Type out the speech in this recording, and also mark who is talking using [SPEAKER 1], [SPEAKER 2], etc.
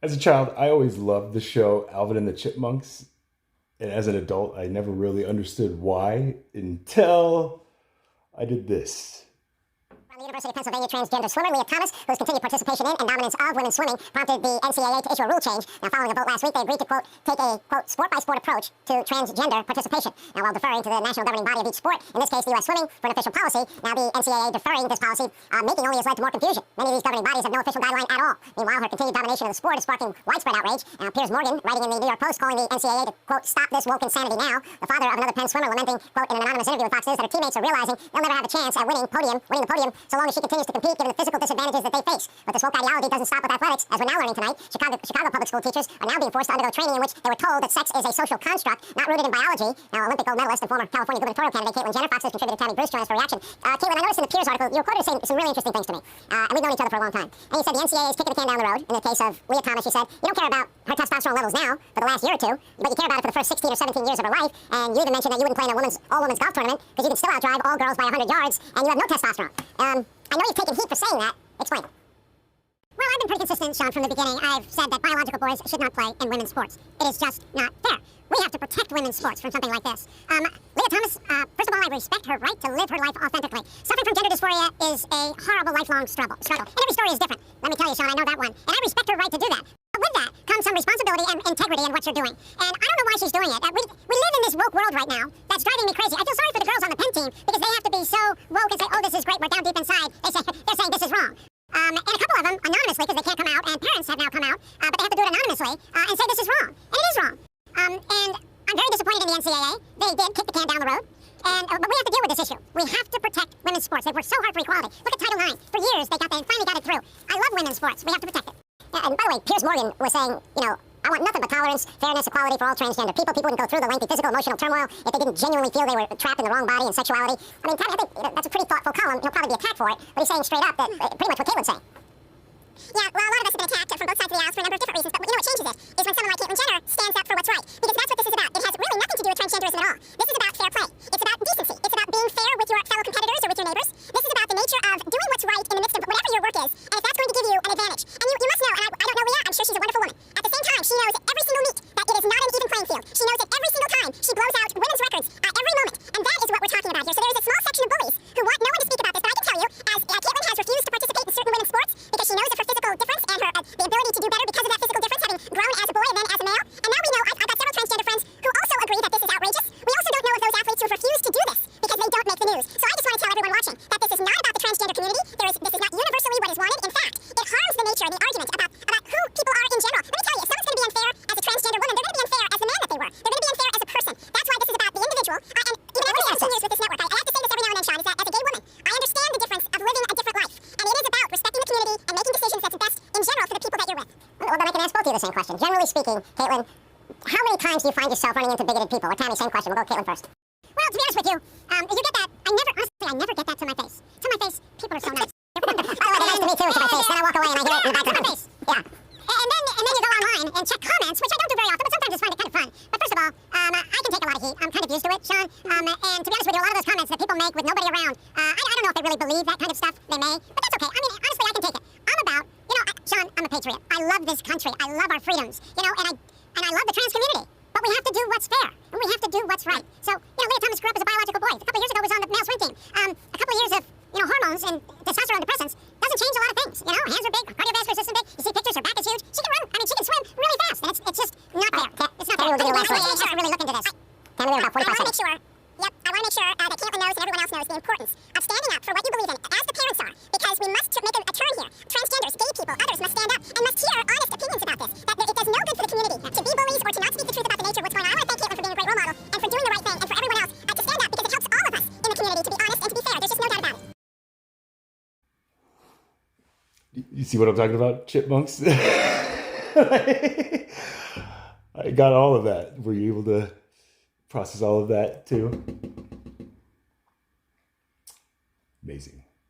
[SPEAKER 1] As a child, I always loved the show Alvin and the Chipmunks. And as an adult, I never really understood why until I did this.
[SPEAKER 2] From the University of Pennsylvania transgender swimmer Leah Thomas, whose continued participation in and dominance of women's swimming prompted the NCAA to issue a rule change. Now, following a vote last week, they agreed to, quote, take a, quote, sport-by-sport approach to transgender participation. Now, while deferring to the national governing body of each sport, in this case, the U.S. Swimming, for an official policy, now the NCAA deferring this policy, making only has led to more confusion. Many of these governing bodies have no official guideline at all. Meanwhile, her continued domination of the sport is sparking widespread outrage. Piers Morgan, writing in the New York Post, calling the NCAA to, quote, stop this woke insanity now. The father of another Penn swimmer lamenting, quote, in an anonymous interview with Fox News that her teammates are realizing they'll never have a chance at winning the podium, so long as she continues to compete given the physical disadvantages that they face. But this woke ideology doesn't stop with athletics. As we're now learning tonight, Chicago public school teachers are now being forced to undergo training in which they were told that sex is a social construct, not rooted in biology. Now, Olympic gold medalist and former California gubernatorial candidate Caitlyn Jenner, Fox News contributor Tammy Bruce joined us for reaction. Caitlyn, I noticed in the Piers article, you were quoted saying some really interesting things to me. And we've known each other for a long time. And you said the NCAA is kicking the can down the road. In the case of Leah Thomas, you said, you don't care about her testosterone levels now for the last year or two, but you care about it for the first 16 or 17 years of her life. And you even mentioned that you wouldn't play in a all-women's golf tournament because you can still outdrive all girls by 100 yards, and you have no testosterone. I know you've taken heat for saying that. Explain. Well, I've been pretty consistent, Sean, from the beginning. I've said that biological boys should not play in women's sports. It is just not fair. We have to protect women's sports from something like this. Leah Thomas, first of all, I respect her right to live her life authentically. Suffering from gender dysphoria is a horrible lifelong struggle. And every story is different. Let me tell you, Sean, I know that one. And I respect her right to do that. But with that comes some responsibility and integrity in what you're doing. And I don't know why she's doing it. We live in this woke world right now that's driving me crazy. I feel sorry for the girls on the Penn team because they have to be so woke and say, oh, this is great, we're down deep inside. They're saying this is wrong. And a couple of them, anonymously, because they can't come out, and parents have now come out, but they have to do it anonymously, and say this is wrong. And it is wrong. And I'm very disappointed in the NCAA. They did kick the can down the road. But we have to deal with this issue. We have to protect women's sports. They've worked so hard for equality. Look at Title IX. For years, they finally got it through. I love women's sports. We have to protect it. And by the way, Piers Morgan was saying, I want nothing but tolerance, fairness, equality for all transgender people. People wouldn't go through the lengthy physical, emotional turmoil if they didn't genuinely feel they were trapped in the wrong body and sexuality. I mean, I think that's a pretty thoughtful column. He'll probably be attacked for it, but he's saying straight up that pretty much what Caitlyn's saying. Yeah, well, a lot of us have been attacked from both sides of the aisle for a number of different reasons, but what changes it is when someone like Caitlyn Jenner stands up for what's right. Because that's what this is about. It has really nothing to do with transgenderism at all. This is about fair play. It's about decency. It's about being fair with your fellow competitors or with your neighbors. This is about the nature of doing what's right in the midst of whatever your work is, and if that's going to give you an advantage. And you must know, and I don't know Leah, I'm sure she's a wonderful woman. At the same time, she knows every single meet that it is not an even playing field. She knows it every single time she blows out women's records at every moment. And that is what we're talking about here. So there is a small section of bullies who want no one to speak about this, but I can tell you, as Caitlyn has refused to participate in certain women's sports because she knows of her physical difference and her the ability to do better because of that physical difference, having grown as a boy and then as a male. And now we know, I've got several transgender friends who also agree that this is outrageous. We also don't know of those athletes who have refused to do this because they don't make the news. So I just want to tell everyone watching that this is not about the transgender community. This is not universally what is wanted. In fact, it harms the nature and the argument about who people are in general. Let me tell you, if someone's going to be unfair as a transgender woman, they're going to be unfair as the man that they were. They're going to be unfair as a person. That's why this is about the individual. And even after 17 years with this network, I have to say this every now and then, Sean, is that as a gay woman, I understand the difference of living a different life. And it is about respecting the community and making decisions that's best in general for the people that you're with. Well, then I can ask both of you the same question. Generally speaking, Caitlyn, how many times do you find yourself running into bigoted people? Or Tammy, same question. We'll go with Caitlyn first. Well, to be honest with you, you get that. I never get that to my face. To my face, people are so nice. They're wonderful. Oh, they're nice to me too, to my face. Then I walk away and I hear it in the back of my face. Yeah. And then you go online and check comments, which I don't do very often, but sometimes I just find it kind of fun. But first of all, I can take a lot of heat. I'm kind of used to it, Sean. And to be honest with you, a lot of those comments that people make with nobody around, I don't know if they really believe that kind of stuff. They may, but that's okay. I mean, honestly, I can take it. I'm about, Sean, I'm a patriot. I love this country. I love our freedoms, and I love the trans community. But we have to do what's fair, and we have to do what's right. So, Leah Thomas grew up as a biological boy. A couple of years ago was on the male swim team. A couple of years of, hormones and testosterone depressants doesn't change a lot of things. Hands are big, cardiovascular system big. You see pictures, her back is huge. She can run. I mean, she can swim really fast, and it's just not fair. It's not fair. I want to really look into this. Tammy, we have about 45 seconds. I want to make sure that Caitlyn knows and everyone else knows the importance of standing up for what you believe in, as the parents are, because we must make a turn here. Transgenders, gay people, others must stand up and must hear honest opinions about this. That it does no good for the community to be bullies or to not speak the truth about the nature of what's going on. I want to thank Caitlyn for being a great role model and for doing the right thing, and for everyone else to stand up, because it helps all of us in the community to be honest and to be fair. There's just no doubt about it.
[SPEAKER 1] You see what I'm talking about, chipmunks? I got all of that. Were you able to process all of that too? Amazing.